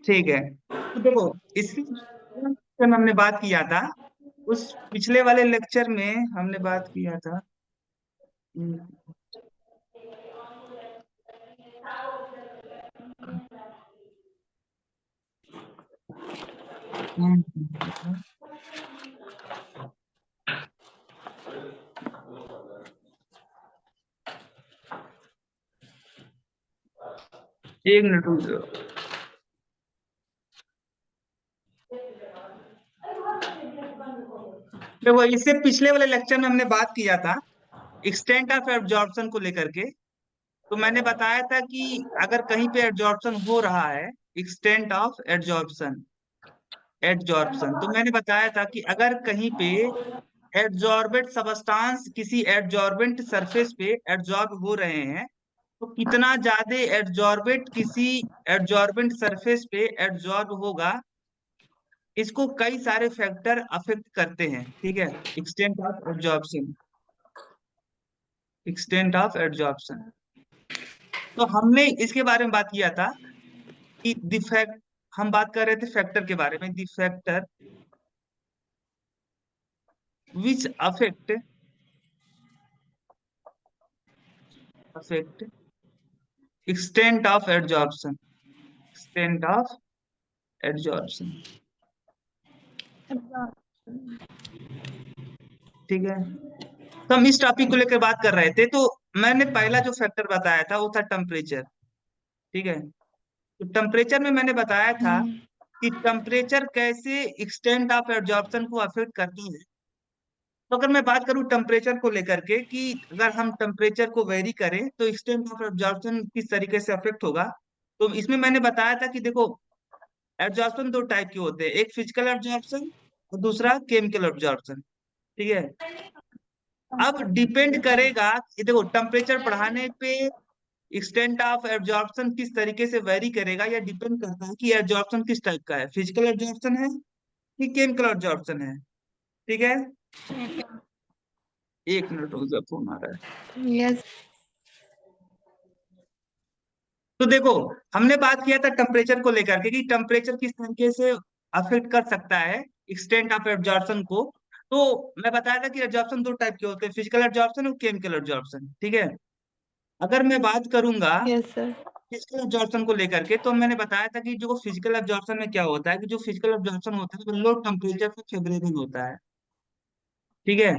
ठीक है, तो देखो इसी हमने बात किया था, उस पिछले वाले लेक्चर में हमने बात किया था। हम्म, हम्म, एक मिनट रुक जाओ। देखो इससे पिछले वाले लेक्चर में हमने बात किया था एक्सटेंट ऑफ एब्जॉर्प्शन को लेकर के। तो मैंने बताया था कि अगर कहीं पे एब्जॉर्प्शन हो रहा है, एक्सटेंट ऑफ एब्जॉर्प्शन, एड्जॉर्प्शन, तो मैंने बताया था कि अगर कहीं पे एड्जॉर्बेंट सबस्टांस किसी एड्जॉर्बेंट सरफेस पे एड्जॉर्ब हो रहे हैं, तो कितना ज्यादा एड्जॉर्बेंट किसी एड्जॉर्बेंट सरफेस पे एड्जॉर्ब होगा, इसको कई सारे फैक्टर अफेक्ट करते हैं। ठीक है, extent of adsorption, extent of adsorption. तो हमने इसके बारे में बात किया था कि डिफेक्ट, हम बात कर रहे थे फैक्टर के बारे में, the factor which affect, affect extent of adsorption, extent of adsorption। ठीक है, तो हम इस टॉपिक को लेकर बात कर रहे थे। तो मैंने पहला जो फैक्टर बताया था वो था टेम्परेचर। ठीक है, तो टेम्परेचर में मैंने बताया था कि टेम्परेचर कैसे एक्सटेंट ऑफ एब्जॉर्प्शन को अफेक्ट करती है। तो अगर मैं बात करूं टेम्परेचर को लेकर के कि अगर हम टेम्परेचर को वेरी करें तो एक्सटेंट ऑफ एब्जॉर्प्शन किस तरीके से अफेक्ट होगा। तो इसमें मैंने बताया था कि देखो एब्जॉर्प्शन दो टाइप के होते हैं, एक फिजिकल एब्जॉर्प्शन और दूसरा केमिकल एब्जॉर्प्शन। ठीक है, अब डिपेंड करेगा कि देखो टेम्परेचर बढ़ाने पे एक्सटेंट ऑफ एब्जॉर्प्शन किस तरीके से वेरी करेगा, या डिपेंड करता है कि एब्जॉर्प्शन किस टाइप का है, फिजिकल एब्जॉर्प्शन है कि केमिकल एब्जॉर्प्शन है। ठीक है, एक मिनट रुक जाओ, फोन आ रहा है। यस। तो देखो हमने बात किया था टेम्परेचर को लेकर के कि टेम्परेचर किस तरीके से अफेक्ट कर सकता है एक्सटेंट ऑफ एब्जॉर्प्शन को। तो मैं बताया था कि एब्जॉर्प्शन दो टाइप के होते हैं, फिजिकल एब्जॉर्प्शन और केमिकल एब्जॉर्प्शन। ठीक है, अगर मैं बात करूंगा यस सर। फिजिकल एब्जॉर्प्शन को लेकर के, तो मैंने बताया था कि जो फिजिकल एब्जॉर्प्शन में क्या होता है कि जो फिजिकल एब्जॉर्प्शन होता है वो लो टेम्परेचर पे फेवरेबल होता है। ठीक है,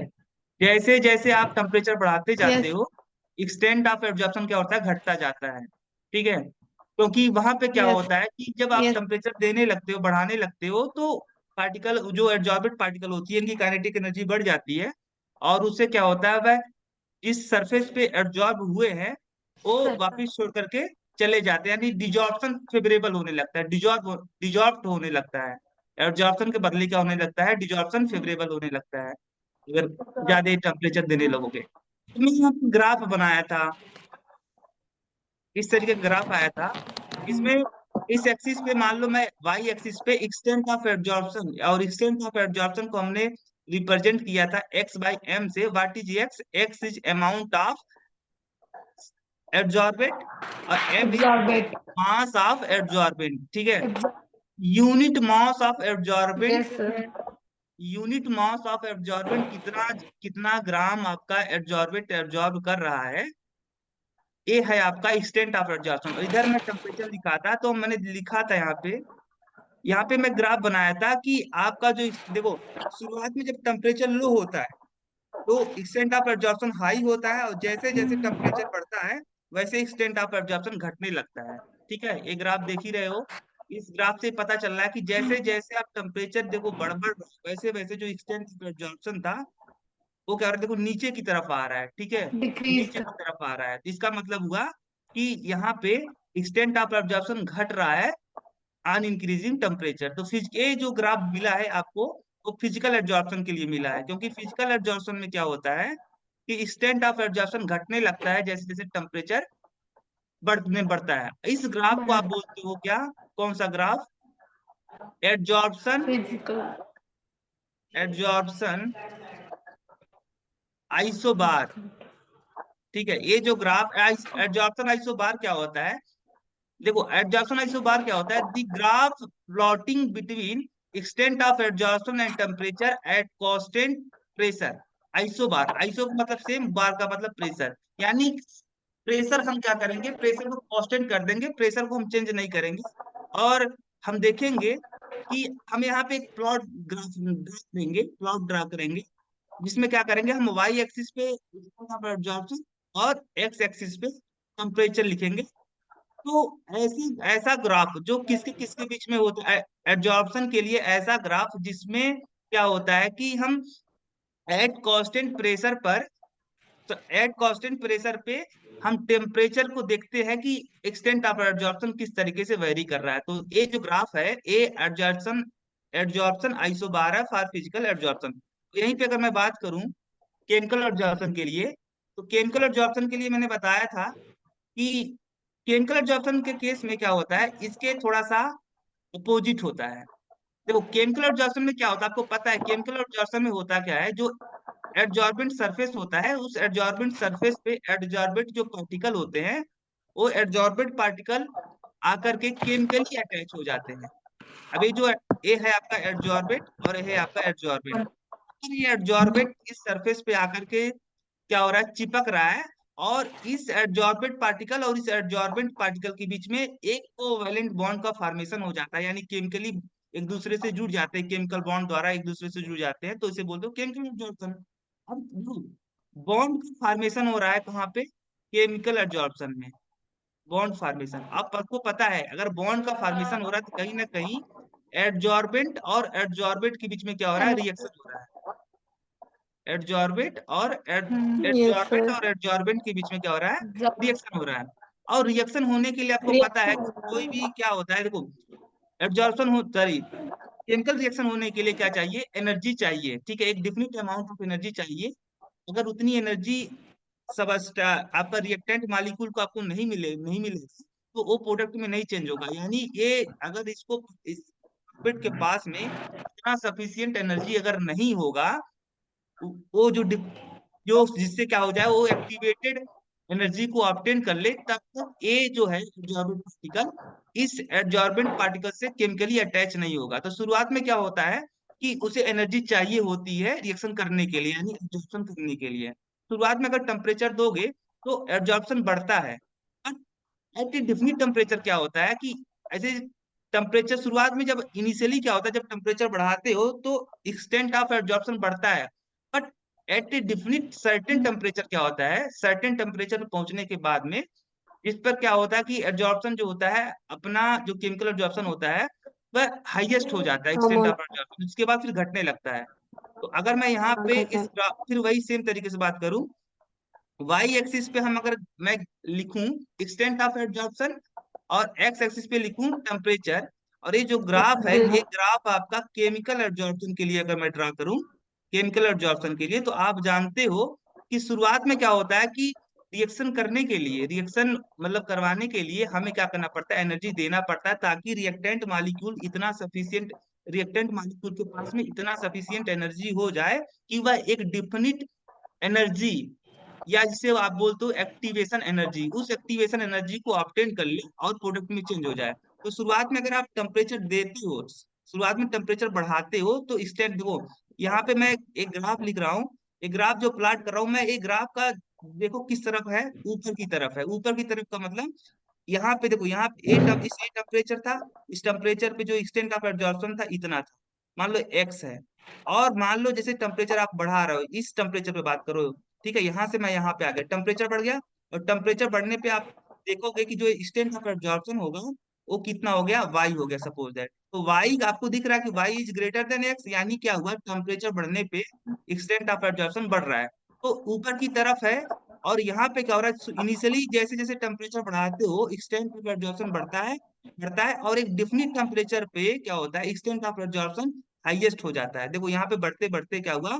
जैसे जैसे आप टेम्परेचर बढ़ाते जाते यस। हो एक्सटेंट ऑफ एब्जॉर्प्शन क्या होता है, घटता जाता है। ठीक है, क्योंकि वहां पे क्या यस। होता है कि जब आप यस। टेम्परेचर देने लगते हो, बढ़ाने लगते हो, तो पार्टिकल जो एब्जॉर्बेंट पार्टिकल होती है इनकी काइनेटिक एनर्जी बढ़ जाती है, और उससे क्या होता है वह जिस सरफेस पे एब्जॉर्ब हुए हैं वो वापिस छोड़ करके चले जाते हैं, यानी डिजॉर्प्शन फेवरेबल होने लगता है, डिजॉर्ब होने लगता है। एब्जॉर्प्शन के बदले क्या होने लगता है, डिजॉर्प्शन फेवरेबल होने लगता है अगर ज्यादा टेम्परेचर देने लगोगे। तो मैंने यहाँ पे ग्राफ बनाया था, इस तरीके का ग्राफ आया था। इसमें इस एक्सिस पे मान लो मैं वाई एक्सिस पे एक्सटेंट ऑफ एब्जॉर्प्शन, और एक्सटेंट ऑफ एब्जॉर्प्शन को हमने रिप्रेजेंट किया था एक्स बाई एम से। What is X, X is amount of absorbent और M is absorbate. Mass of absorbent. ठीक है, unit mass of absorbent, yes sir. Unit mass of absorbent कितना, कितना ग्राम आपका एब्जॉर्बेंट एब्जॉर्ब कर रहा है, ये है आपका एक्सटेंट ऑफ एब्जॉर्प्शन। और इधर मैं टेम्परेचर लिखा था, तो मैंने लिखा था यहाँ पे, यहाँ पे मैं ग्राफ बनाया था कि आपका जो देखो शुरुआत में जब टेम्परेचर लो होता है तो एक्सटेंट ऑफ एब्जॉर्प्शन हाई होता है, और जैसे जैसे टेम्परेचर बढ़ता है वैसे एक्सटेंट ऑफ एब्जॉर्प्शन घटने लगता है। ठीक है, ये ग्राफ देख ही रहे हो, इस ग्राफ से पता चल रहा है कि जैसे जैसे आप टेम्परेचर देखो बढ़ वैसे वैसे जो एक्सटेंट ऑफ एब्जॉर्प्शन था वो क्या हो रहा है, देखो नीचे की तरफ आ रहा है। ठीक है, डिक्रीज। नीचे की तरफ आ रहा है, तो इसका मतलब हुआ कि यहाँ पे एक्सटेंट ऑफ एब्जॉर्प्शन घट रहा है ऑन इंक्रीजिंग टेम्परेचर। तो ये जो ग्राफ मिला है आपको वो फिजिकल एब्जॉर्प्शन के लिए मिला है, क्योंकि फिजिकल एब्जॉर्प्शन में क्या होता है कि एक्सटेंट ऑफ एब्जॉर्प्शन घटने लगता है जैसे जैसे टेम्परेचर बढ़ता है। इस ग्राफ को आप बोलते हो क्या, कौन सा graph, absorption, physical. Absorption isobar. ठीक है, ये जो ग्राफ एब्जॉर्प्शन आइसोबार क्या होता है देखो एडजॉर्प्शन आइसोबार क्या होता है, the graph plotting between extent of adsorption and temperature at constant pressure. Isobar, iso का मतलब सेम, बार का मतलब प्रेशर, यानी प्रेशर हम क्या करेंगे, प्रेशर को कांस्टेंट कर देंगे, प्रेशर को हम चेंज नहीं करेंगे। और हम देखेंगे कि हम यहाँ पे एक प्लॉट ग्राफ ग्राफ देंगे, प्लॉट ड्रा करेंगे, जिसमें क्या करेंगे, हम वाई एक्सिस पे एब्जॉर्प्शन और एक्स एक्सिस पे टेम्परेचर लिखेंगे। तो ऐसी ऐसा ग्राफ जो किसके किसके बीच में होता है, एब्जॉर्प्शन के लिए ऐसा ग्राफ जिसमें क्या होता है कि हम एट कांस्टेंट प्रेशर पर, तो एट कांस्टेंट प्रेशर पे हम टेम्परेचर को देखते हैं कि एक्सटेंट ऑफ एब्जॉर्प्शन किस तरीके से वेरी कर रहा है। तो ये जो ग्राफ है, ये एब्जॉर्प्शन एब्जॉर्प्शन आइसोबार है फॉर फिजिकल एब्जॉर्प्शन। यहीं पे अगर मैं बात करूं केमिकल एब्जॉर्प्शन के लिए, तो केमिकल एब्जॉर्प्शन के लिए मैंने बताया था कि केमिकल एब्जॉर्प्शन के केस में क्या होता है, इसके थोड़ा सा अपोजिट होता है। देखो केमिकल एब्जॉर्प्शन में क्या होता है, आपको पता है केमिकल एब्जॉर्प्शन में होता क्या है, जो एडजॉर्बेंट सरफेस होता है, उस एडजॉर्बेंट सरफेस पे एडजॉर्बेंट जो पार्टिकल होते हैं, वो एडजॉर्बेंट पार्टिकल आकर के केमिकली अटैच हो जाते हैं। अभी जो ये है आपका एडजॉर्बेंट और ये है आपका एडजॉर्बेंट, ये एडजॉर्बेंट इस सरफेस पे आकर के क्या हो रहा है, चिपक रहा है, और इस एडजॉर्बेंट पार्टिकल और इस एडजॉर्बेंट पार्टिकल के बीच में एक कोवैलेंट बॉन्ड का फॉर्मेशन हो जाता है, यानी केमिकली एक दूसरे से जुड़ जाते हैं, केमिकल बॉन्ड द्वारा एक दूसरे से जुड़ जाते हैं, तो इसे बोलते हो केमिकल एब्जॉर्प्शन। अब बॉन्ड का फॉर्मेशन हो रहा है कहाँ पे, केमिकल एब्जॉर्प्शन में, बॉन्ड फॉर्मेशन। अब आपको पता है अगर बॉन्ड का फॉर्मेशन हो रहा है तो कहीं ना कहीं एडजॉर्बेंट और एडजॉर्बेंट के बीच में क्या हो रहा है, रिएक्शन हो रहा है। एडजॉर्बेट और यस एडजॉर्बेंट सर। और एडजॉर्बेंट के बीच में क्या हो रहा है, रिएक्शन हो रहा है। और रिएक्शन होने के लिए आपको पता है रिएक्शन कि हो रहा कोई है। भी क्या होता है, देखो एब्जॉर्प्शन हो, सॉरी, केमिकल रिएक्शन होने के लिए क्या चाहिए, एनर्जी चाहिए, ठीक है, एक डिफिनिट अमाउंट ऑफ एनर्जी चाहिए। अगर उतनी एनर्जी सब आपका रिएक्टेंट मालिक्यूल को आपको नहीं मिलेगी, तो वो प्रोडक्ट में नहीं चेंज होगा। यानी ये अगर इसको इस लिक्विड के पास में इतना सफिशियंट एनर्जी अगर नहीं होगा, वो जो जिससे क्या हो जाए, वो एक्टिवेटेड एनर्जी को ऑब्टेन कर ले, तब तक ये जो है एब्जॉर्बेंट पार्टिकल इस एब्जॉर्बेंट पार्टिकल से केमिकली अटैच नहीं होगा। तो शुरुआत में क्या होता है कि उसे एनर्जी चाहिए होती है रिएक्शन करने के लिए, यानी एब्जॉर्प्शन करने के लिए। शुरुआत में अगर टेम्परेचर दोगे तो एब्जॉर्प्शन बढ़ता है। एट डिफिनिट टेम्परेचर क्या होता है कि ऐसे टेम्परेचर शुरुआत में जब इनिशियली क्या होता है, जब टेम्परेचर बढ़ाते हो तो एक्सटेंट ऑफ एब्जॉर्प्शन बढ़ता है। But at A definite certain temperature क्या होता है, सर्टेन टेम्परेचर पर पहुंचने के बाद में इस पर क्या होता है कि एब्जॉर्प्शन जो होता है, अपना जो केमिकल एब्जॉर्प्शन होता है, वह हाईएस्ट हो जाता है कम एक्सटेंट हो ऑफ एब्जॉर्प्शन, उसके बाद फिर घटने लगता है। तो अगर मैं यहाँ जाता पे घटा। फिर वही सेम तरीके से बात करूं, वाई एक्सिस पे हम अगर मैं लिखूं एक्सटेंट ऑफ एब्जॉर्प्शन, और एक्स एक्सिस पे लिखूं टेम्परेचर, और ये जो ग्राफ है, ये ग्राफ आपका केमिकल एब्जॉर्प्शन के लिए अगर मैं ड्रा करूं, केमिकल एब्जॉर्प्शन के लिए, तो आप जानते हो कि शुरुआत में क्या होता है कि रिएक्शन करने के लिए, रिएक्शन मतलब करवाने के लिए हमें क्या करना पड़ता है, एनर्जी देना पड़ता है, ताकि रिएक्टेंट मालिक्यूल के पास में इतना सफिशियंट एनर्जी हो जाए कि वह एक डिफिनिट एनर्जी, या जिसे आप बोलते हो एक्टिवेशन एनर्जी, उस एक्टिवेशन एनर्जी को ऑब्टेन कर ले और प्रोडक्ट में चेंज हो जाए। तो शुरुआत में अगर आप टेम्परेचर देते हो, शुरुआत में टेम्परेचर बढ़ाते हो, तो स्टेट देखो, यहाँ पे मैं एक ग्राफ लिख रहा हूँ, एक ग्राफ जो प्लॉट कर रहा हूँ मैं, एक ग्राफ का देखो किस तरफ है, ऊपर की तरफ है, ऊपर की तरफ का मतलब यहाँ पे देखो, यहाँ पे इस ए टेम्परेचर था, इस टेम्परेचर पे जो एक्सटेंट ऑफ एब्जॉर्प्शन था इतना था, मान लो एक्स है। और मान लो जैसे टेम्परेचर आप बढ़ा रहे हो, इस टेम्परेचर पे बात करो, ठीक है, यहाँ से मैं यहाँ पे आ गया, टेम्परेचर बढ़ गया, और टेम्परेचर बढ़ने पे आप देखोगे कि जो एक्सटेंट ऑफ एब्जॉर्प्शन होगा वो कितना हो गया, वाई हो गया, सपोज दैट। तो वाई आपको दिख रहा है कि Y is greater than X, यानी क्या हुआ, टेम्परेचर बढ़ने पे एक्सटेंट ऑफ एब्जॉर्प्शन बढ़ रहा है, तो ऊपर की तरफ है। और यहाँ पे क्या हो रहा है, इनिशियली जैसे जैसे टेम्परेचर बढ़ाते हो एक्सटेंट ऑफ एब्जॉर्प्शन बढ़ता है, और एक डिफिनिट टेम्परेचर पे क्या होता है, एक्सटेंट ऑफ एब्जॉर्प्शन हाईएस्ट हो जाता है। देखो यहाँ पे बढ़ते बढ़ते क्या हुआ,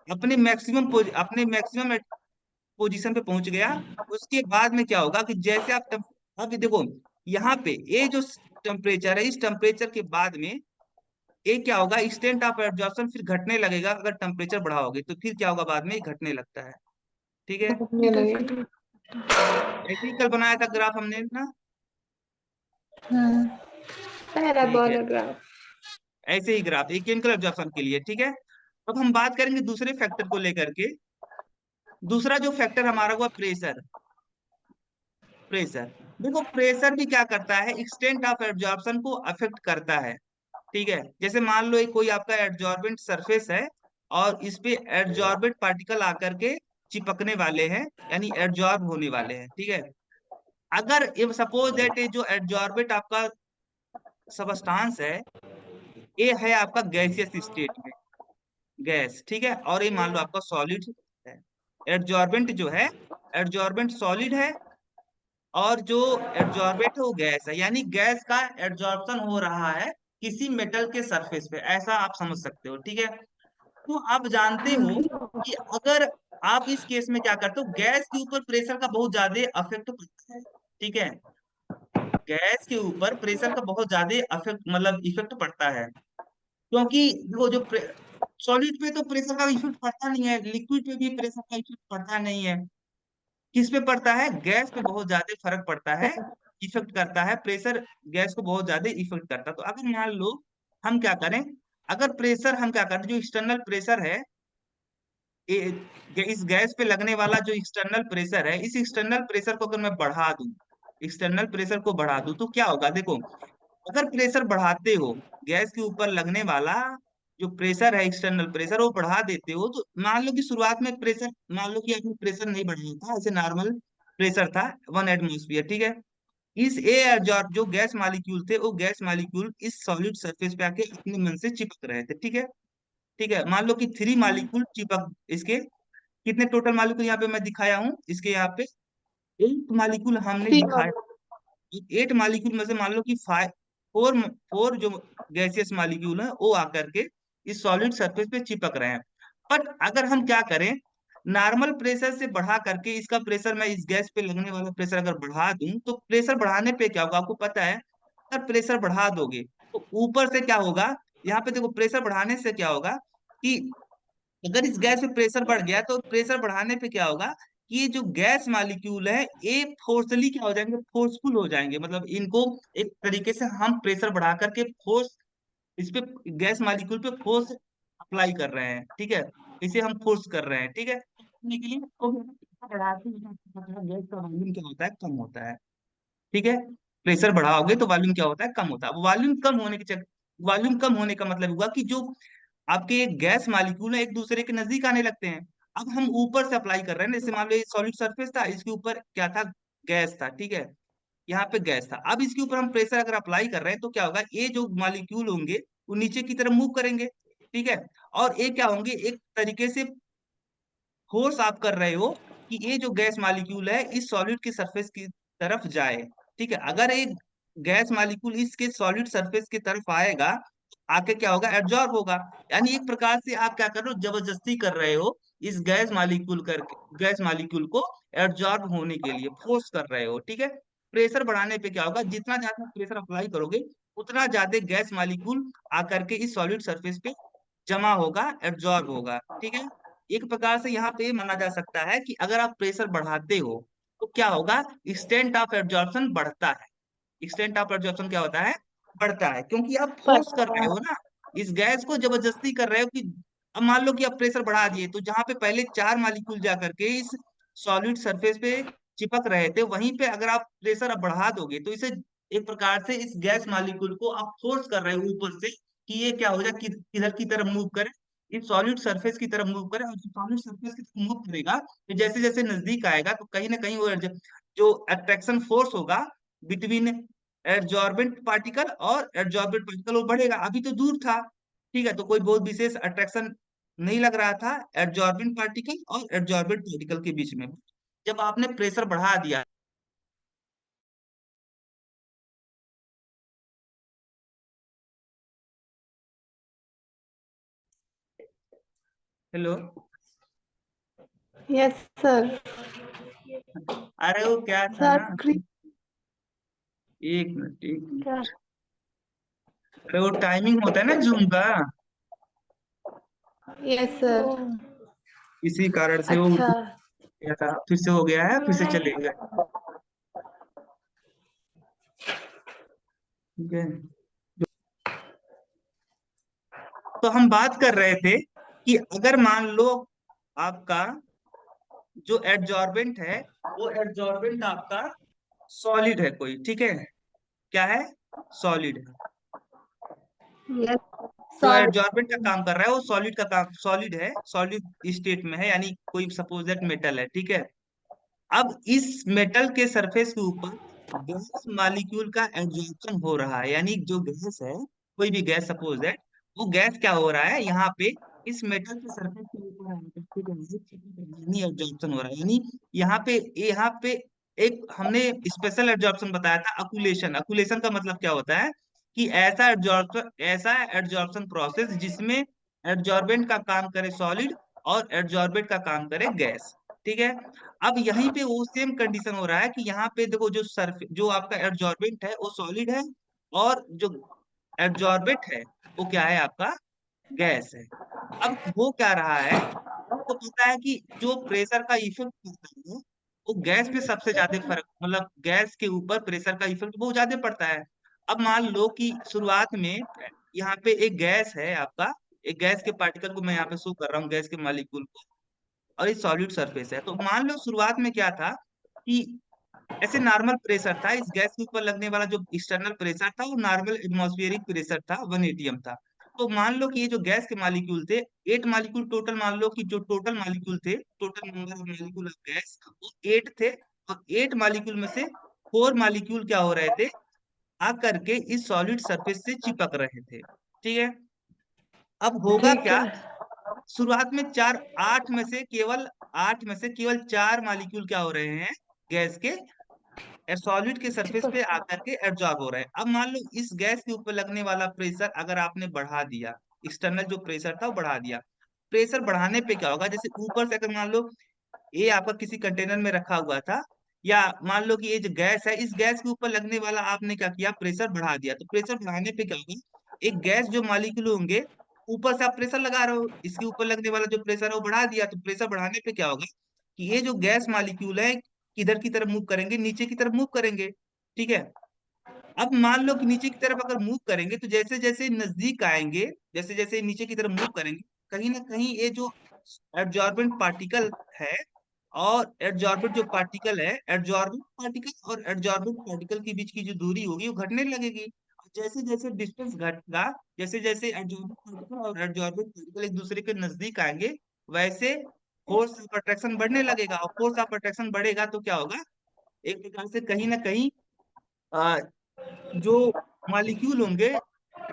अपने मैक्सिमम पोजीशन पे पहुंच गया। उसके बाद में क्या होगा कि जैसे अभी देखो यहाँ पे ये जो टेम्परेचर है, इस टेम्परेचर के बाद में ये क्या होगा, एक्सटेंट ऑफ एब्जॉर्प्शन फिर घटने लगेगा, अगर टेम्परेचर बढ़ाओगे तो फिर क्या होगा, बाद में ये घटने लगता है। ठीक है, घटने लगे। ऐसे ही कल बनाया था ग्राफ हमने ना। ठीक है, पैराबोलोग्राफ। ऐसे ही ग्राफ एक केमिकल एब्जॉर्प्शन के लिए। ठीक है, अब हम बात करेंगे दूसरे फैक्टर को लेकर के। दूसरा जो फैक्टर हमारा हुआ प्रेशर। प्रेशर, देखो प्रेशर भी क्या करता है, एक्सटेंट ऑफ एब्जॉर्प्शन को अफेक्ट करता है। ठीक है, जैसे मान लो एक कोई आपका एडजॉर्बेंट सरफेस है और इस पे एडजॉर्बेंट पार्टिकल आकर के चिपकने वाले हैं, यानी एडजॉर्ब होने वाले हैं। ठीक है, अगर इफ सपोज दैट ये जो एडजॉर्बेंट आपका सबस्टांस है, ये है आपका गैसियस स्टेट में, गैस। ठीक है, और ये मान लो आपका सॉलिड है। एडजॉर्बेंट जो है, एडजॉर्बेंट सॉलिड है, और जो एडजॉर्बेंट है वो गैस है, यानी गैस का एडजॉर्प्शन हो रहा है किसी मेटल के सरफेस पे, ऐसा आप समझ सकते हो। ठीक है, तो आप जानते हो कि अगर आप इस केस में क्या करते हो, गैस के ऊपर प्रेशर का बहुत ज्यादा अफेक्ट पड़ता है। ठीक है, गैस के ऊपर प्रेशर का बहुत ज्यादा अफेक्ट मतलब इफेक्ट पड़ता है, क्योंकि वो जो सॉलिड पे तो प्रेशर का इफेक्ट पड़ता नहीं है, लिक्विड पे भी प्रेशर का इफेक्ट पड़ता नहीं है। किस पे पड़ता है, गैस पे बहुत ज्यादा फर्क पड़ता है, इफेक्ट करता है प्रेशर। गैस को बहुत ज्यादा इफेक्ट करता है। तो अगर मान लो हम क्या करें, अगर प्रेशर हम क्या करें, जो एक्सटर्नल प्रेशर है, इस गैस पे लगने वाला जो एक्सटर्नल प्रेशर है, इस एक्सटर्नल प्रेशर को अगर मैं बढ़ा दूं, एक्सटर्नल प्रेशर को बढ़ा दूं, तो क्या होगा, देखो अगर प्रेशर बढ़ाते हो, गैस के ऊपर लगने वाला जो प्रेशर है, एक्सटर्नल प्रेशर, वो बढ़ा देते हो, तो मान लो कि शुरुआत में प्रेशर, मान लो कि आपने प्रेशर नहीं बढ़ाया था, ऐसे नॉर्मल प्रेशर था 1 एटमोस्फियर। ठीक है, इस एयर जो गैस मॉलिक्यूल थे, वो गैस मॉलिक्यूल इस सॉलिड सरफेस पे आके अपने मन से चिपक रहे थे। ठीक है, ठीक है, मान लो कि 3 मॉलिक्यूल चिपक, इसके कितने टोटल मॉलिक्यूल यहाँ पे मैं दिखाया हूँ, इसके यहाँ पे 8 मॉलिक्यूल हमने थ्री दिखाया। 8 मॉलिक्यूल में से मान लो कि 4 जो गैसियस मॉलिक्यूल है वो आकर के इस सॉलिड सरफेस पे चिपक रहे हैं। बट अगर हम क्या करें, नॉर्मल प्रेशर से बढ़ा करके इसका प्रेशर, मैं इस गैस पे लगने वाला प्रेशर अगर बढ़ा दूं, तो प्रेशर बढ़ाने पे क्या होगा आपको पता है, अगर प्रेशर बढ़ा दोगे तो ऊपर से क्या होगा, यहाँ पे देखो प्रेशर बढ़ाने से क्या होगा कि अगर इस गैस में प्रेशर बढ़ गया, तो प्रेशर बढ़ाने पे क्या होगा कि ये जो गैस मॉलिक्यूल है, ये फोर्सली क्या हो जाएंगे, फोर्सफुल हो जाएंगे। मतलब इनको एक तरीके से हम प्रेशर बढ़ा करके फोर्स, इस पे गैस मॉलिक्यूल पे फोर्स अप्लाई कर रहे हैं। ठीक है, इसे हम फोर्स कर रहे हैं। ठीक है, करने के लिए तो बढ़ाते हैं, गैस का वॉल्यूम क्या होता है, कम होता है। ठीक है, प्रेशर बढ़ाओगे तो वॉल्यूम क्या होता है, कम होता है। वॉल्यूम कम होने के वॉल्यूम कम होने का मतलब हुआ कि जो आपके गैस मॉलिक्यूल है एक दूसरे के नजदीक आने लगते हैं। अब हम ऊपर से अप्लाई कर रहे हैं ना, जैसे मान लो ये सॉलिड सरफेस था, इसके ऊपर क्या था, गैस था। ठीक है, यहाँ पे गैस था, अब इसके ऊपर हम प्रेशर अगर अप्लाई कर रहे हैं, तो क्या होगा, ये जो मॉलिक्यूल होंगे वो नीचे की तरफ मूव करेंगे। ठीक है, और ये क्या होंगे, एक तरीके से फोर्स आप कर रहे हो कि ये जो गैस मॉलिक्यूल है इस सॉलिड की सरफेस की तरफ जाए। ठीक है, अगर एक गैस मॉलिक्यूल इसके सॉलिड सरफेस की तरफ आएगा, आके क्या होगा, एब्जॉर्ब होगा। यानी एक प्रकार से आप क्या कर रहे हो, जबरदस्ती कर रहे हो इस गैस मॉलिक्यूल को एब्जॉर्ब होने के लिए फोर्स कर रहे हो। ठीक है, प्रेशर बढ़ाने पे क्या होगा, जितना ज्यादा प्रेशर अप्लाई करोगे, उतना ज्यादा गैस मॉलिक्यूल आकर के इस सॉलिड सरफेस पे जमा होगा, एब्जॉर्ब होगा। ठीक है, एक प्रकार से यहाँ पे ये माना जा सकता है कि अगर आप प्रेशर बढ़ाते हो तो क्या होगा, एक्सटेंट ऑफ एब्जॉर्प्शन बढ़ता है। एक्सटेंट ऑफ एब्जॉर्प्शन क्या होता है, बढ़ता है, क्योंकि आप फोर्स कर रहे हो ना, इस गैस को जबरदस्ती कर रहे हो कि अब मान लो कि आप प्रेशर बढ़ा दिए, तो जहां पे पहले 4 मॉलिक्यूल जा करके इस सॉलिड सरफेस पे चिपक रहे थे, वहीं पे अगर आप प्रेशर अब बढ़ा दोगे, तो इसे एक प्रकार से इस गैस मॉलिक्यूल को आप फोर्स कर रहे हो ऊपर से कि ये क्या हो जाए, किधर की तरफ मूव करे, इस सॉलिड सरफेस की तरफ मूव करे। और जो सॉलिड सरफेस की तरफ मूव करेगा, तो जैसे जैसे नजदीक आएगा, तो कहीं ना कहीं वो जो अट्रैक्शन फोर्स होगा बिटवीन एडजॉर्बेंट पार्टिकल और एडजॉर्बेंट पार्टिकल, वो बढ़ेगा। अभी तो दूर था, ठीक है, तो कोई बहुत विशेष अट्रैक्शन नहीं लग रहा था एडजॉर्बेंट पार्टिकल और एडजॉर्बेंट पार्टिकल के बीच में। जब आपने प्रेशर बढ़ा दिया, हेलो, यस सर। अरे वो क्या था सर ना, क्री- 1 मिनट 1 मिनट, क्या? अरे वो टाइमिंग होता है ना जूम का, यस सर। इसी कारण से वो अच्छा। रुक गया था, फिर से हो गया है, फिर से चलेगा। ठीक है। तो हम बात कर रहे थे कि अगर मान लो आपका जो एडजॉर्बेंट है वो एडजॉर्बेंट आपका सॉलिड है कोई, ठीक है, क्या है, सॉलिड है। यस जो सॉलिड। एडजॉर्बेंट का काम कर रहा है वो सॉलिड का काम, सॉलिड है, सॉलिड स्टेट में है, यानी कोई सपोज दैट मेटल है, ठीक है। अब इस मेटल के सरफेस के ऊपर गैस मॉलिक्यूल का एब्जॉर्प्शन हो रहा है, यानी जो गैस है, कोई भी गैस सपोज दैट, वो गैस क्या हो रहा है यहाँ पे इस मेटल के सरफेस के ऊपर यानी एब्जॉर्प्शन हो रहा है, यानी यहाँ पे एक हमने स्पेशल एब्जॉर्प्शन बताया था, अकुलेशन। अकुलेशन का मतलब क्या होता है कि ऐसा एब्जॉर्प्शन प्रोसेस जिसमें एब्जॉर्बेंट का काम करे सॉलिड और एब्जॉर्बेंट का काम करे गैस, ठीक है। अब यहीं पे वो सेम कंडीशन हो रहा है कि यहाँ पे देखो जो आपका एब्जॉर्बेंट है वो सॉलिड है, और जो एब्जॉर्बेंट है वो क्या है, आपका गैस है। अब हो क्या रहा है, आपको पता है कि जो प्रेशर का इफेक्ट पड़ता है वो गैस पे सबसे ज्यादा फर्क, मतलब गैस के ऊपर प्रेशर का इफेक्ट बहुत ज्यादा पड़ता है। अब मान लो कि शुरुआत में यहाँ पे एक गैस है आपका, एक गैस के पार्टिकल को मैं यहाँ पे शो कर रहा हूँ, गैस के मॉलिक्यूल को, और ये सॉलिड सरफेस है। तो मान लो शुरुआत में क्या था कि ऐसे नॉर्मल प्रेशर था, इस गैस के ऊपर लगने वाला जो एक्सटर्नल प्रेशर था वो नॉर्मल एटमॉस्फेरिक प्रेशर था 1 atm था। तो मान लो कि ये जो गैस के मॉलिक्यूल थे, 8 मॉलिक्यूल टोटल, मान लो कि जो टोटल मॉलिक्यूल थे, total number of molecule of gas वो 8 थे, और 8 मॉलिक्यूल में से 4 मॉलिक्यूल क्या हो रहे थे, आकर के इस सॉलिड सरफेस से चिपक रहे थे, ठीक है। अब होगा ठीक क्या, है। शुरुआत में 8 में से केवल 4 मॉलिक्यूल क्या हो रहे हैं, गैस के सॉलिड के सरफेस पे चिपक। आकर के एब्जॉर्ब हो रहे हैं। अब मान लो इस गैस के ऊपर लगने वाला प्रेशर अगर आपने बढ़ा दिया, एक्सटर्नल जो प्रेशर था वो बढ़ा दिया, प्रेशर बढ़ाने पे क्या होगा, जैसे ऊपर से अगर मान लो ये आपका किसी कंटेनर में रखा हुआ था, या मान लो कि ये जो गैस है इस गैस के ऊपर लगने वाला आपने क्या किया, प्रेशर बढ़ा दिया, तो प्रेशर बढ़ाने पे क्या होगा, एक गैस जो मॉलिक्यूल होंगे, ऊपर से आप प्रेशर लगा रहे हो, इसके ऊपर लगने वाला जो प्रेशर है वो बढ़ा दिया, तो प्रेशर बढ़ाने पे क्या होगा कि ये जो गैस मॉलिक्यूल है किधर की तरफ मूव करेंगे, नीचे की तरफ मूव करेंगे, ठीक है। अब मान लो कि नीचे की तरफ अगर मूव करेंगे तो जैसे जैसे नजदीक आएंगे, जैसे जैसे नीचे की तरफ मूव करेंगे, कहीं ना कहीं ये जो एब्जॉर्बेंट पार्टिकल है और एब्जॉर्बेंट जो पार्टिकल है, एब्जॉर्बेंट पार्टिकल और एब्जॉर्बेंट पार्टिकल के बीच की जो दूरी होगी वो घटने लगेगी। जैसे जैसे डिस्टेंस घटेगा, जैसे जैसे एब्जॉर्बेंट पार्टिकल और एब्जॉर्बेंट पार्टिकल एक दूसरे के नजदीक आएंगे, वैसे फोर्स ऑफ अट्रैक्शन बढ़ने लगेगा, और फोर्स ऑफ अट्रैक्शन बढ़ेगा तो क्या होगा, एक प्रकार से कहीं ना कहीं जो मॉलिक्यूल होंगे,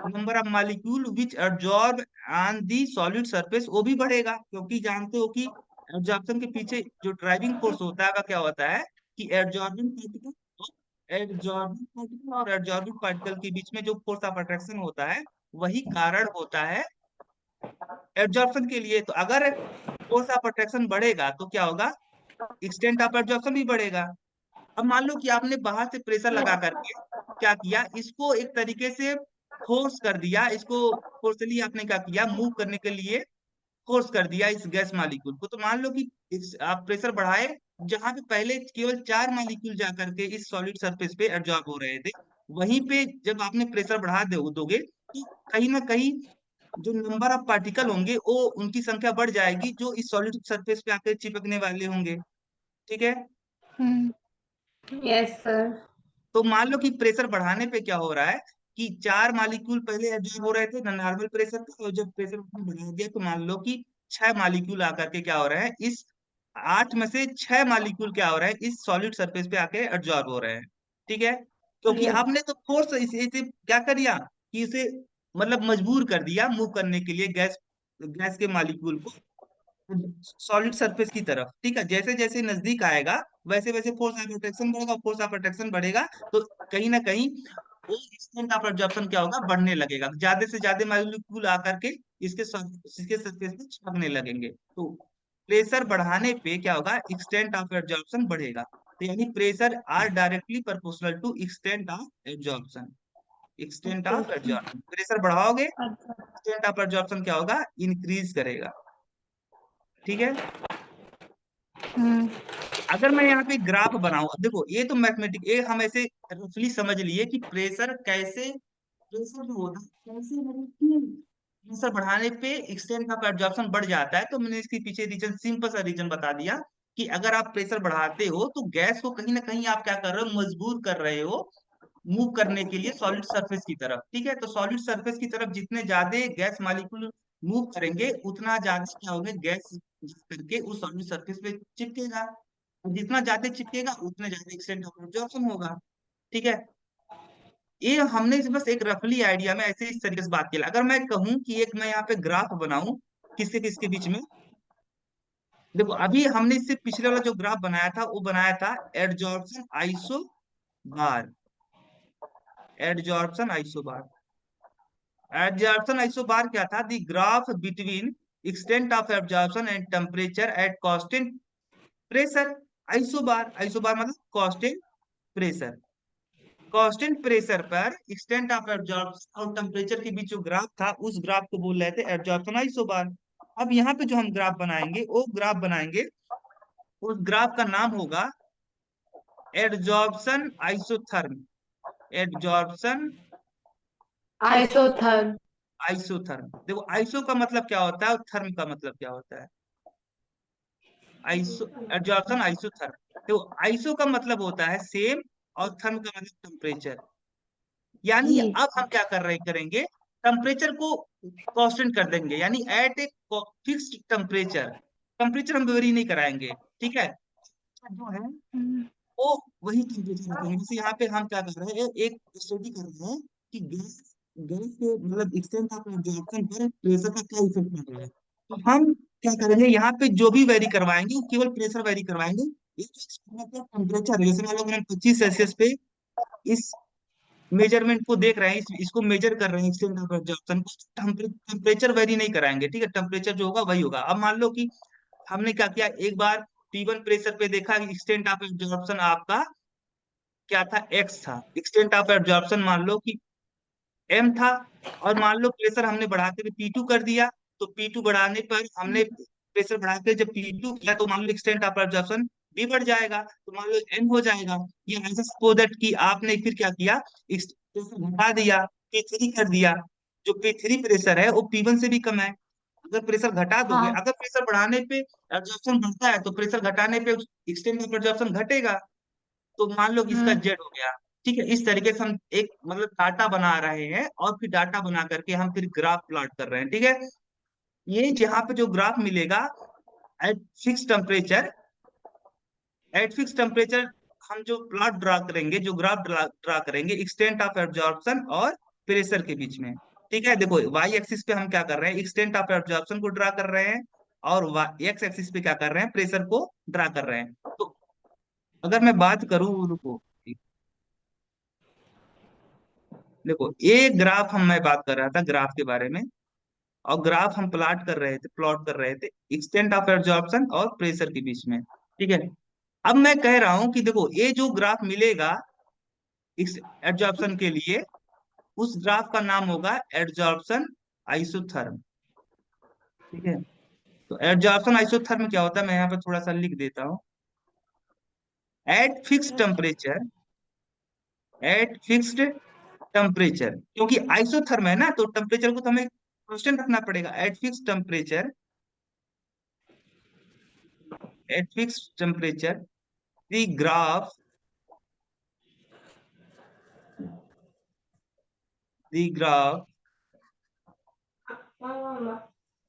number of molecule which absorb on the solid surface वो भी बढ़ेगा, क्योंकि जानते हो कि एब्जॉर्प्शन के पीछे जो ड्राइविंग फोर्स होता है क्या होता है कि एब्जॉर्बिंग पार्टिकल और एब्जॉर्बिंग पार्टिकल के बीच में जो फोर्स ऑफ अट्रैक्शन होता है वही कारण होता है एब्जॉर्प्शन के लिए। तो अगर फोर्स ऑफ अट्रैक्शन बढ़ेगा तो क्या होगा, एक्सटेंट ऑफ एब्जॉर्प्शन भी बढ़ेगा। अब मान लो कि आपने बाहर से प्रेशर लगा करके क्या किया, इसको एक तरीके से फोर्स कर दिया, इसको फोर्सली आपने क्या किया, मूव करने के लिए फोर्स कर दिया इस गैस मॉलिक्यूल को। तो मान लो कि आप प्रेशर बढ़ाए, जहां पे पहले केवल 4 मॉलिक्यूल जा करके इस सॉलिड सरफेस पे एब्जॉर्ब हो रहे थे, वहीं पे जब आपने प्रेशर बढ़ा दोगे तो कहीं ना कहीं जो नंबर ऑफ पार्टिकल होंगे वो उनकी संख्या बढ़ जाएगी जो इस सॉलिड सरफेस पे आकर चिपकने वाले होंगे, ठीक है। Yes sir. तो मान लो कि प्रेशर बढ़ाने पे क्या हो रहा है कि 4 मॉलिक्यूल पहले एब्जॉर्ब हो रहे थे नॉर्मल प्रेशर पे, और जब प्रेशर उसने बढ़ा दिया तो मान लो कि 6 मॉलिक्यूल आकर के क्या हो रहा है, इस 8 में से 6 मॉलिक्यूल क्या हो रहा है, इस सॉलिड सरफेस पे आके एब्जॉर्ब हो रहे हैं, ठीक है। क्योंकि यस। आपने तो फोर्स इसे क्या कर दिया कि इसे मतलब मजबूर कर दिया मूव करने के लिए, गैस गैस के मॉलिक्यूल को सॉलिड सरफेस की तरफ, ठीक है। जैसे जैसे नजदीक आएगा वैसे वैसे फोर्स ऑफ अट्रैक्शन बढ़ेगा, फोर्स ऑफ अट्रैक्शन बढ़ेगा तो कहीं ना कहीं वो एक्सटेंट ऑफ एब्जॉर्प्शन क्या होगा, बढ़ने लगेगा, ज्यादा से ज्यादा मॉलिक्यूल आकर के इसके सरफेस पे चिपकने लगेंगे। तो प्रेशर बढ़ाने पे क्या होगा, एक्सटेंट ऑफ एब्जॉर्प्शन बढ़ेगा। तो यानी pressure are directly proportional to extent of absorption. Extent okay of okay. Absorption, pressure बढ़ाओगे अच्छा। एक्सटेंट ऑफ एब्जॉर्प्शन क्या होगा, इंक्रीज करेगा, ठीक है। हम्म। अगर मैं यहाँ पे ग्राफ बनाऊं, देखो ये तो मैथमेटिक, ये हम ऐसे रफली समझ लिए कि प्रेशर कैसे, प्रेशर जो होता है कैसे, मतलब कि प्रेशर बढ़ाने पे एक्सटेंट ऑफ एब्जॉर्प्शन बढ़ जाता है। तो मैंने इसके पीछे रीजन, सिंपल सा रीजन बता दिया कि अगर आप प्रेशर बढ़ाते हो तो गैस को कहीं ना कहीं आप क्या कर रहे हो, मजबूर कर रहे हो मूव करने के लिए सॉलिड सरफेस की तरफ। ठीक है, तो सॉलिड सरफेस की तरफ जितने ज्यादा गैस मॉलिक्यूल मूव करेंगे उतना ज्यादा क्या होंगे, गैस करके उस सॉलिड सरफेस पे चिपकेगा, और जितना ज्यादा चिपकेगा उतने ज्यादा एक्सटेंट ऑफ एब्जॉर्प्शन होगा। ठीक है, ये हमने बस एक रफली आइडिया में ऐसे इस तरीके से बात किया। अगर मैं कहूं कि एक मैं यहाँ पे ग्राफ बनाऊं किसके किसके बीच में, देखो अभी हमने इससे पिछले वाला जो ग्राफ बनाया था वो बनाया था एडजॉर्प्शन आइसो बार, एडजॉर्प्शन आइसो बार। एब्जॉर्प्शन आइसोबार क्या था, the graph between extent of absorption and temperature at constant pressure. Isobar, isobar मतलब कांस्टेंट प्रेशर, कांस्टेंट प्रेशर पर एक्सटेंट ऑफ एब्जॉर्प्शन और टेम्परेचर के बीच जो ग्राफ था उस ग्राफ को बोल रहे थे एब्जॉर्प्शन आइसोबार। अब यहाँ पे जो हम ग्राफ बनाएंगे वो ग्राफ बनाएंगे, उस ग्राफ का नाम होगा adsorption isotherm, adsorption isotherm. Isotherm. देखो आइसो का मतलब क्या होता है और थर्म का मतलब क्या होता है, आइसो, एब्जॉर्प्शन आइसोथर्म। तो आइसो का मतलब होता है सेम, और थर्म का मतलब टेम्परेचर। यानी जी। अब हम क्या कर रहे करेंगे, टेम्परेचर को कांस्टेंट कर देंगे, यानी at a fixed temperature, temperature हम वेरी नहीं कराएंगे। ठीक है, जो है हम्म। वो वही टेम्परेचर रखेंगे। जैसे यहाँ पे हम क्या कर रहे हैं, एक स्टडी कर रहे हैं कि गैस, गैस के मतलब एक्सटेंट ऑफ एब्जॉर्प्शन पर प्रेशर का क्या इफेक्ट पड़ रहा है। तो हम क्या करेंगे, यहाँ पे जो भी वेरी करवाएंगे वो केवल प्रेशर वेरी करवाएंगे। ये जो टेम्परेचर है, जैसे मान लो मैंने 25 सेल्सियस पे इस मेजरमेंट को देख रहे हैं, इसको मेजर कर रहे हैं एक्सटेंट ऑफ एब्जॉर्प्शन को, टेम्परेचर वेरी नहीं कराएंगे। ठीक है, टेम्परेचर जो होगा वही होगा। अब मान लो कि हमने क्या किया, एक बार T1 प्रेशर पे देखा एक्सटेंट ऑफ एब्जॉर्प्शन आपका क्या था, एक्स था, एक्सटेंट ऑफ एब्जॉर्प्शन मान लो कि एम था। और मान लो प्रेशर हमने बढ़ा के P2 कर दिया, तो P2 बढ़ाने पर हमने प्रेशर बढ़ा के जब P2 किया तो मान लो एक्सटेंट ऑफ एब्जॉर्प्शन भी बढ़ जाएगा, तो मान लो एम हो जाएगा। ये ऐसा सपोज दैट कि आपने फिर क्या किया, प्रेशर घटा दिया, P3 कर दिया। जो P3 प्रेशर है वो P1 से भी कम है। अगर प्रेशर घटा दोगे, हाँ। अगर प्रेशर बढ़ाने पे एब्जॉर्प्शन बढ़ता है तो प्रेशर घटाने पे एक्सटेंट ऑफ एब्जॉर्प्शन घटेगा। तो मान लो कि इसका हम्म। जेड हो गया। ठीक है, इस तरीके से हम एक मतलब डाटा बना रहे हैं, और फिर डाटा बना करके हम फिर ग्राफ प्लॉट कर रहे हैं। ठीक है, ये यहाँ पे जो ग्राफ मिलेगा eight fix temperature, eight fix temperature हम जो प्लॉट ड्रा करेंगे, जो ग्राफ ड्रा करेंगे एक्सटेंट ऑफ एब्जॉर्प्शन और प्रेशर के बीच में। ठीक है, देखो वाई एक्सिस पे हम क्या कर रहे हैं, एक्सटेंट ऑफ एब्जॉर्प्शन को ड्रा कर रहे हैं, और एक्स एक्सिस पे क्या कर रहे हैं, प्रेशर को ड्रा कर रहे हैं। तो अगर मैं बात करूं, रुको, देखो ये ग्राफ हम, मैं बात कर रहा था ग्राफ के बारे में, और ग्राफ हम प्लॉट कर रहे थे एक्सटेंट ऑफ एब्जॉर्प्शन और प्रेशर के बीच में। ठीक है, अब मैं कह रहा हूं कि देखो ये जो ग्राफ मिलेगा इस एब्जॉर्प्शन के लिए, उस ग्राफ का नाम होगा एब्जॉर्प्शन आइसोथर्म। ठीक है, तो एब्जॉर्प्शन आइसोथर्म क्या होता है, मैं यहाँ पे थोड़ा सा लिख देता हूँ। At fix temperature, at fixed temperature, क्योंकि आइसोथर्म है ना तो टेम्परेचर को तो हमें कांस्टेंट रखना पड़ेगा। Eight fix temperature, eight fix temperature the graph, the graph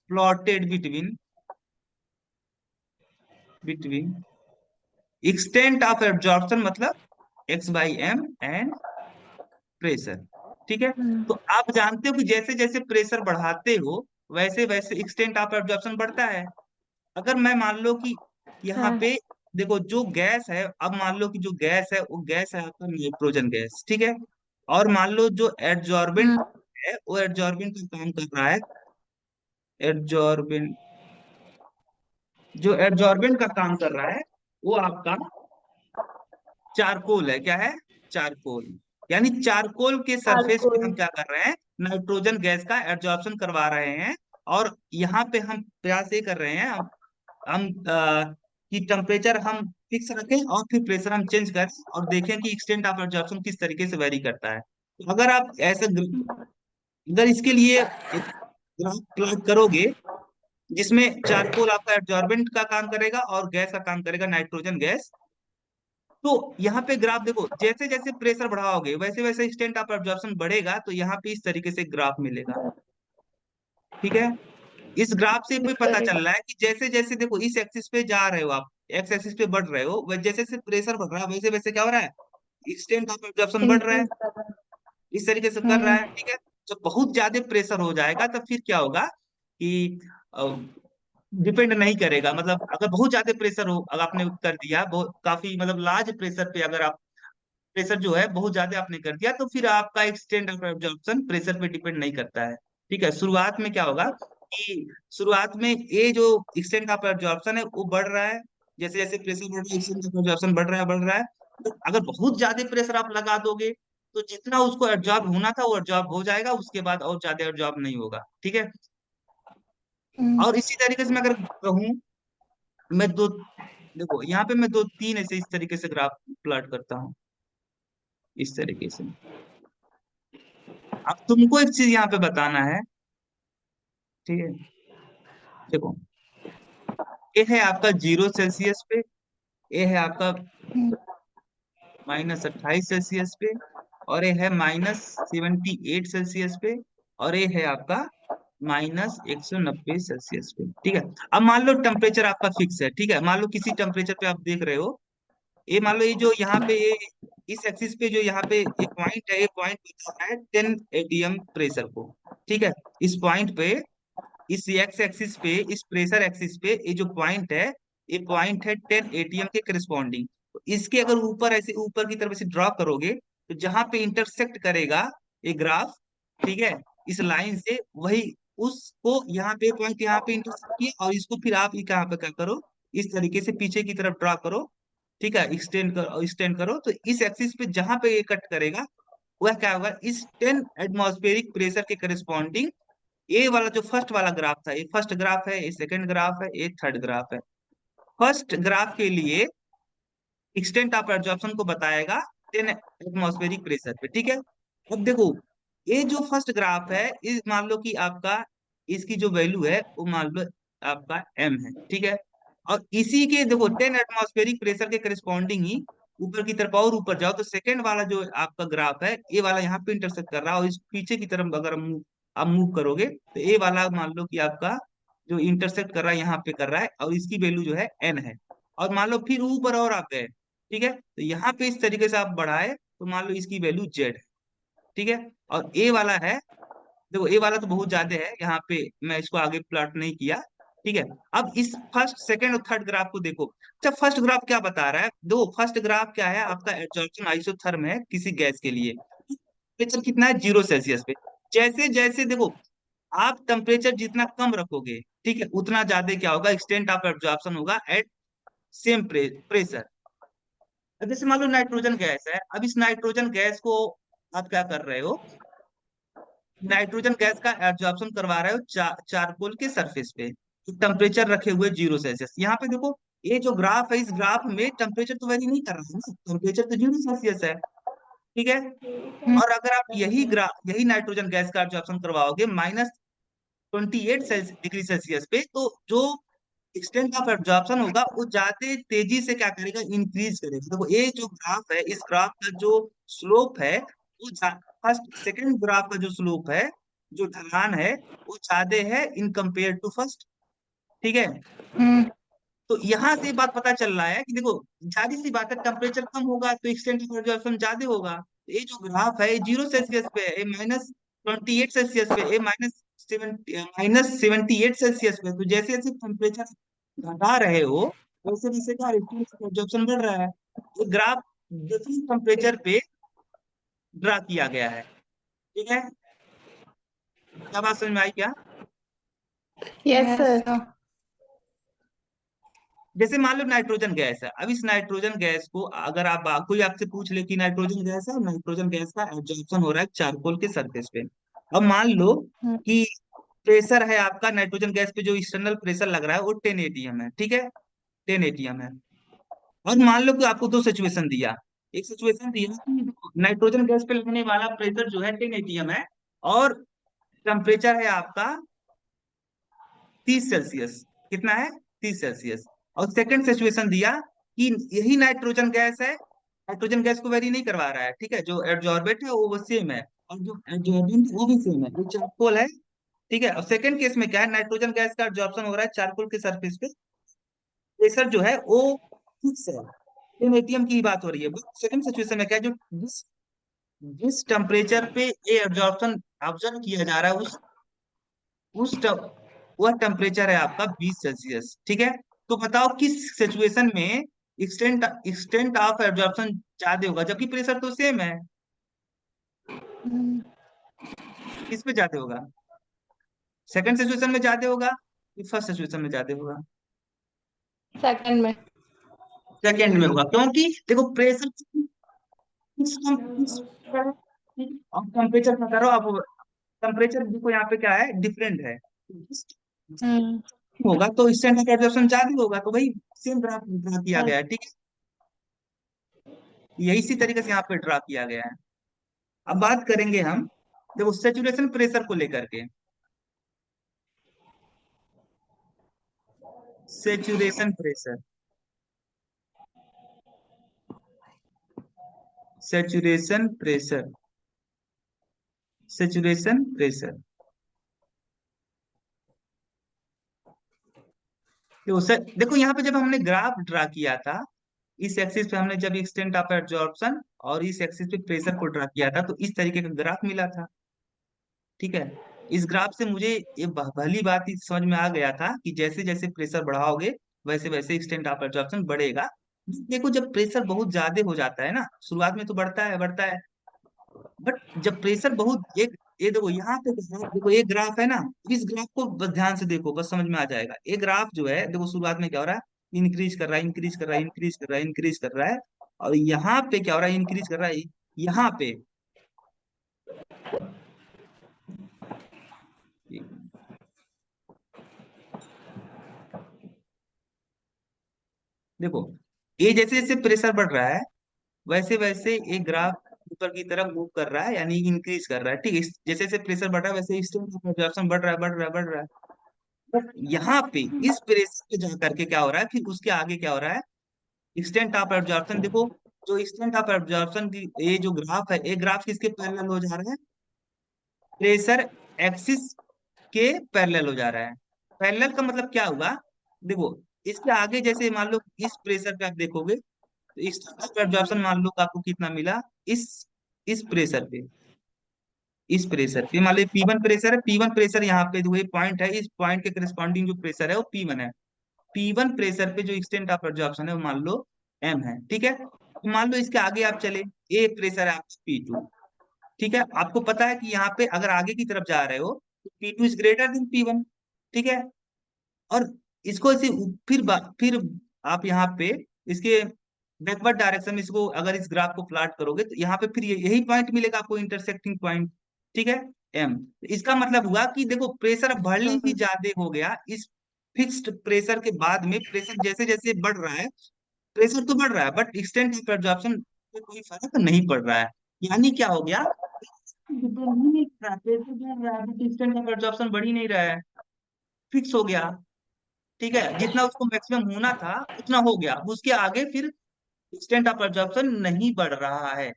plotted between extent of absorption मतलब x/m एंड प्रेशर। ठीक है, तो आप जानते हो कि जैसे जैसे प्रेशर बढ़ाते हो वैसे वैसे एक्सटेंट ऑफ एब्जॉर्प्शन बढ़ता है। अगर मैं मान लो कि यहाँ हाँ। पे देखो जो गैस है, अब मान लो कि जो गैस है वो गैस है आपका नाइट्रोजन गैस। ठीक है, और मान लो जो एड्जॉर्बेंट हम्म। है वो एड्जॉर्बेंट का काम कर रहा है, एड्जॉर्बेंट, जो एड्जॉर्बेंट का काम कर रहा है वो आपका चारकोल है। क्या है, चारकोल। यानी चारकोल के सरफेस पे चारकोल। हम क्या कर रहे हैं, नाइट्रोजन गैस का एब्जॉर्प्शन करवा रहे हैं। और यहाँ पे हम प्रयास ये कर रहे हैं, हम कि टेम्परेचर हम फिक्स रखें और फिर प्रेशर हम चेंज करें और देखें कि एक्सटेंट ऑफ एब्जॉर्प्शन किस तरीके से वेरी करता है। तो अगर आप ऐसे अगर इसके लिए एक ग्राफ प्लॉट करोगे जिसमें चारकोल आपका एब्जॉर्बेंट का काम करेगा और गैस का काम करेगा नाइट्रोजन गैस, तो यहाँ पे ग्राफ देखो जैसे जैसे प्रेशर बढ़ाओगे वैसे वैसे एक्सटेंट ऑफ एब्जॉर्प्शन बढ़ेगा, तो यहाँ पे इस तरीके से ग्राफ मिलेगा। ठीक है, इस ग्राफ से भी पता चल रहा है कि जैसे जैसे देखो इस एक्सिस पे जा रहे हो आप, एक्स एक्सिस पे बढ़ रहे हो, जैसे जैसे प्रेशर बढ़ रहा है वैसे वैसे क्या हो रहा है, एक्सटेंट ऑफ एब्जॉर्प्शन बढ़ रहा है, इंक्रीज कर रहा है। इस तरीके से कर रहा है। ठीक है, जब बहुत ज्यादा प्रेशर हो जाएगा तब फिर क्या होगा कि डिपेंड नहीं करेगा, मतलब अगर बहुत ज्यादा प्रेशर हो, अगर आपने कर दिया बहुत काफी मतलब लार्ज प्रेशर पे, अगर आप प्रेशर जो है बहुत ज्यादा आपने कर दिया, तो फिर आपका एक्सटेंट ऑफ एब्जॉर्प्शन प्रेशर पे डिपेंड नहीं करता है। ठीक है, शुरुआत में क्या होगा कि शुरुआत में ये जो एक्सटेंट ऑफ एब्जॉर्प्शन है वो बढ़ रहा है, जैसे जैसे प्रेशर बढ़ रहा है एक्सटेंट ऑफ एब्जॉर्प्शन बढ़ रहा है। तो अगर बहुत ज्यादा प्रेशर आप लगा दोगे तो जितना उसको एब्जॉर्ब होना था वो एब्जॉर्ब हो जाएगा, उसके बाद और ज्यादा एब्जॉर्ब नहीं होगा। ठीक है, और इसी तरीके से मैं अगर कहूँ, मैं दो देखो यहाँ पे मैं दो तीन ऐसे इस तरीके से ग्राफ प्लॉट करता हूँ, इस तरीके से। अब तुमको एक चीज यहाँ पे बताना है। ठीक है, देखो ये है आपका 0 सेल्सियस पे, ये है आपका -28 सेल्सियस पे, और ये है -78 सेल्सियस पे, और ये है आपका -190 सेल्सियस पे। ठीक है, अब मान लो टेम्परेचर आपका फिक्स है। ठीक है, मान लो किसी टेम्परेचर पे आप देख रहे हो, ये मान लो ये जो यहाँ पे ये इस एक्सिस पे जो यहाँ पे एक पॉइंट है, ये पॉइंट बता रहा है 10 atm प्रेशर को। ठीक है, इस पॉइंट पे, इस एक्स एक्सिस पे, इस प्रेशर एक्सिस पे ये जो पॉइंट है, ये पॉइंट है 10 atm के करस्पॉन्डिंग। तो इसके अगर ऊपर ऐसे ऊपर की तरफ से ड्रॉ करोगे तो जहां पे इंटरसेक्ट करेगा ये ग्राफ, ठीक है, इस लाइन से, वही उसको यहाँ पे पॉइंट यहाँ पे इंटरसेक्ट किया, और इसको फिर आप ये कहाँ पे क्या करो, इस तरीके से पीछे की तरफ ड्रॉ करो। ठीक है, एक्सटेंड करो, तो इस एक्सिस पे जहां पे ये कट करेगा वह क्या होगा, इस 10 एटमॉस्फेरिक प्रेशर के करस्पॉन्डिंग ये वाला जो फर्स्ट वाला ग्राफ था, ये फर्स्ट ग्राफ है, ये सेकंड ग्राफ है, ये थर्ड ग्राफ है। फर्स्ट ग्राफ के लिए एक्सटेंट ऑफ एब्जॉर्प्शन को बताएगा 10 एटमॉस्फेरिक प्रेशर पे। ठीक है, अब देखो ये जो फर्स्ट ग्राफ है, इस मान लो कि आपका इसकी जो वैल्यू है वो मान लो आपका m है। ठीक है, और इसी के देखो 10 एटमॉस्फेरिक प्रेशर के करस्पॉन्डिंग ही ऊपर की तरफ और ऊपर जाओ तो सेकंड वाला जो आपका ग्राफ है, ये वाला यहाँ पे इंटरसेक्ट कर रहा है, और इस पीछे की तरफ अगर आप मूव करोगे तो ये वाला मान लो कि आपका जो इंटरसेक्ट कर रहा है यहाँ पे कर रहा है, और इसकी वैल्यू जो है n है। और मान लो फिर ऊपर और आप गए, ठीक है, तो यहाँ पे इस तरीके से आप बढ़ाए तो मान लो इसकी वैल्यू z है। ठीक है, और ए वाला है, देखो ए वाला तो बहुत ज्यादा है, यहाँ पे मैं इसको आगे प्लॉट नहीं किया। ठीक है, अब इस फर्स्ट सेकंड और थर्ड ग्राफ को देखो। अच्छा, फर्स्ट ग्राफ क्या बता रहा है, दो फर्स्ट ग्राफ क्या है आपका, एब्जॉर्प्शन आइसोथर्म है किसी गैस के लिए, टेम्परेचर कितना है 0 सेल्सियस पे। जैसे जैसे देखो आप टेम्परेचर जितना कम रखोगे, ठीक है, उतना ज्यादा क्या होगा, एक्सटेंट ऑफ एब्जॉर्प्शन होगा एट सेम प्रेशर। अब जैसे मान लो नाइट्रोजन गैस है, अब इस नाइट्रोजन गैस को आप क्या कर रहे हो, नाइट्रोजन गैस का एब्जॉर्प्शन करवा रहे हो चारकोल के सरफेस पे, टेम्परेचर रखे हुए 0 सेल्सियस। यहाँ पे देखो ये जो ग्राफ है, इस ग्राफ में टेम्परेचर तो वेरी नहीं कर रहा है ना, टेम्परेचर तो 0 सेल्सियस है। ठीक है, और अगर आप यही नाइट्रोजन गैस का एब्जॉर्प्शन करवाओगे -28 डिग्री सेल्सियस पे, तो जो एक्सटेंट ऑफ एब्जॉर्प्शन होगा वो ज्यादा तेजी से क्या करेगा, इंक्रीज करेगा। देखो ये जो ग्राफ है, इस ग्राफ का जो स्लोप है वो फर्स्ट सेकंड ग्राफ का जो स्लोप है, जो ढलान है, वो ज्यादा है इन कंपेयर टू फर्स्ट। ठीक है, तो यहाँ से बात पता चल रहा है कि देखो जाहिर सी बात है टेम्परेचर कम होगा तो एक्सटेंट ऑफ एब्जॉर्प्शन ज्यादा होगा। तो ये जो ग्राफ है 0 सेल्सियस पे है, ये -28 सेल्सियस पे, ये -78 सेल्सियस पे, तो जैसे जैसे टेम्परेचर घटा रहे हो वैसे वैसे क्या एब्जॉर्प्शन बढ़ रहा है। ये ग्राफ डिफरेंट टेम्परेचर पे ड्रा किया गया है। ठीक है, क्या बात समझ में आई क्या? Yes sir. जैसे मान लो नाइट्रोजन गैस है, अब इस नाइट्रोजन गैस को अगर आप कोई आपसे पूछ ले कि नाइट्रोजन गैस है, नाइट्रोजन गैस का एब्जॉर्प्शन हो रहा है चारकोल के सरफेस पे। अब मान लो कि प्रेशर है आपका नाइट्रोजन गैस पे, जो एक्सटर्नल प्रेशर लग रहा है वो 10 atm है। ठीक है, 10 atm है। और मान लो कि आपको दो सिचुएशन दिया, एक सिचुएशन दिया कि नाइट्रोजन गैस पे लगने वाला प्रेशर जो है 10 atm है, और टेम्परेचर है आपका 30 सेल्सियस। कितना है? 30 सेल्सियस। और सेकंड सिचुएशन दिया कि यही नाइट्रोजन गैस है, नाइट्रोजन गैस को वेरी नहीं करवा रहा है, ठीक है, जो एब्जॉर्बेंट है वो सेम है, और जो एब्जॉर्बेंट वो भी सेम है, वो चारकोल है। ठीक है, और सेकंड केस में क्या है, नाइट्रोजन गैस का एब्जॉर्प्शन हो रहा है चारकोल के सरफेस पे, प्रेशर जो है वो फिक्स है, 10 atm की ही बात हो रही है। सेकंड सिचुएशन में क्या है, जो जिस जिस टेम्परेचर पे ये एब्जॉर्प्शन ऑब्जर्व किया जा रहा है, उस ट- वह टेम्परेचर है आपका 20 सेल्सियस। ठीक है, तो बताओ किस सिचुएशन में एक्सटेंट एक्सटेंट ऑफ एब्जॉर्प्शन ज्यादा होगा, जबकि प्रेशर तो सेम है। किस पे ज्यादा होगा? सेकंड सिचुएशन में ज्यादा होगा कि फर्स्ट सिचुएशन में ज्यादा होगा? सेकंड में। सेकंड में होगा, क्योंकि देखो प्रेशर और टेम्परेचर पता करो आप, टेम्परेचर देखो यहाँ पे क्या है, डिफरेंट है। हम्म होगा तो इंस्टेंट ऑफ एब्जॉर्प्शन ज्यादा होगा, तो भाई सेम ड्रा ड्रा किया गया है। ठीक है, यही इसी तरीके से यहाँ पे ड्रा किया गया है। अब बात करेंगे हम देखो सेचुरेशन प्रेशर को लेकर के। Saturation pressure, saturation pressure, saturation pressure. देखो यहाँ पे जब हमने ग्राफ ड्रा किया था, इस एक्सिस पे हमने जब एक्सटेंट ऑफ एब्जॉर्प्शन और इस एक्सिस पे प्रेशर को ड्रा किया था, तो इस तरीके का ग्राफ मिला था। ठीक है, इस ग्राफ से मुझे ये भली बात ही समझ में आ गया था कि जैसे जैसे प्रेशर बढ़ाओगे वैसे वैसे एक्सटेंट ऑफ एब्जॉर्प्शन बढ़ेगा। देखो जब प्रेशर बहुत ज्यादा हो जाता है ना, शुरुआत में तो बढ़ता है बढ़ता है, बट जब प्रेशर बहुत एक, ये देखो यहाँ पे देखो ये ग्राफ है ना, इस ग्राफ को बस ध्यान से देखो, बस समझ में आ जाएगा। ये ग्राफ जो है देखो शुरुआत में क्या हो रहा है, इंक्रीज कर रहा है, इंक्रीज कर रहा है, इंक्रीज कर रहा है, इंक्रीज कर रहा है, और यहाँ पे क्या हो रहा है, इंक्रीज कर रहा है यहाँ पे। देखो ये जैसे जैसे प्रेशर बढ़ रहा है वैसे वैसे एक ग्राफ ऊपर की तरफ मूव कर रहा है, यानी इंक्रीज कर रहा है। ठीक है, जैसे जैसे प्रेशर बढ़ रहा है वैसे स्ट्रेन ऑफ एब्जॉर्प्शन बढ़ रहा है, बढ़ रहा है, बढ़ रहा है। बट यहाँ पे इस प्रेशर पे जा करके क्या हो रहा है, फिर उसके आगे क्या हो रहा है, एक्सटेंट ऑफ एब्जॉर्प्शन देखो, जो एक्सटेंट ऑफ एब्जॉर्प्शन की ये जो ग्राफ है, ये ग्राफ किसके पैरेलल हो जा रहा है, प्रेशर एक्सिस के पैरेलल हो जा रहा है। पैरेलल का मतलब क्या हुआ, देखो इसके आगे जैसे मान लो इस प्रेशर पे आप देखोगे, तो एक्सटेंट ऑफ एब्जॉर्प्शन मान लो कि आपको कितना मिला, इस इस प्रेशर पे, इस प्रेशर पे मान लो P1 प्रेशर है, P1 प्रेशर यहाँ पे जो ये पॉइंट है, इस पॉइंट के करस्पॉन्डिंग जो प्रेशर है वो P1 है। P1 प्रेशर पे जो एक्सटेंट ऑफ एब्जॉर्प्शन है वो मान लो M है। ठीक है, तो मान लो इसके आगे आप चले, ए प्रेशर है आपका P2। ठीक है, आपको पता है कि यहाँ पे अगर आगे की तरफ जा रहे हो तो P2 is greater then P1। ठीक है, और इसको ऐसे फिर आप यहाँ पे इसके बैकवर्ड डायरेक्शन में इसको अगर इस ग्राफ को प्लॉट करोगे तो यहाँ पे फिर यही पॉइंट मिलेगा आपको, इंटरसेक्टिंग पॉइंट। ठीक है, एम। इसका मतलब हुआ कि देखो प्रेशर अब भले ही ज्यादा हो गया, इस फिक्स्ड प्रेशर के बाद में प्रेशर जैसे जैसे बढ़ रहा है, प्रेशर तो बढ़ रहा है बट एक्सटेंट ऑफ एब्जॉर्प्शन पे कोई फर्क नहीं पड़ रहा है। यानी क्या हो गया, एक्सटेंट ऑफ एब्जॉर्प्शन बढ़ ही नहीं रहा है, फिक्स हो गया। ठीक है, जितना उसको मैक्सिमम होना था उतना हो गया, उसके आगे फिर एक्सटेंट ऑफ एब्जॉर्प्शन नहीं बढ़ रहा है।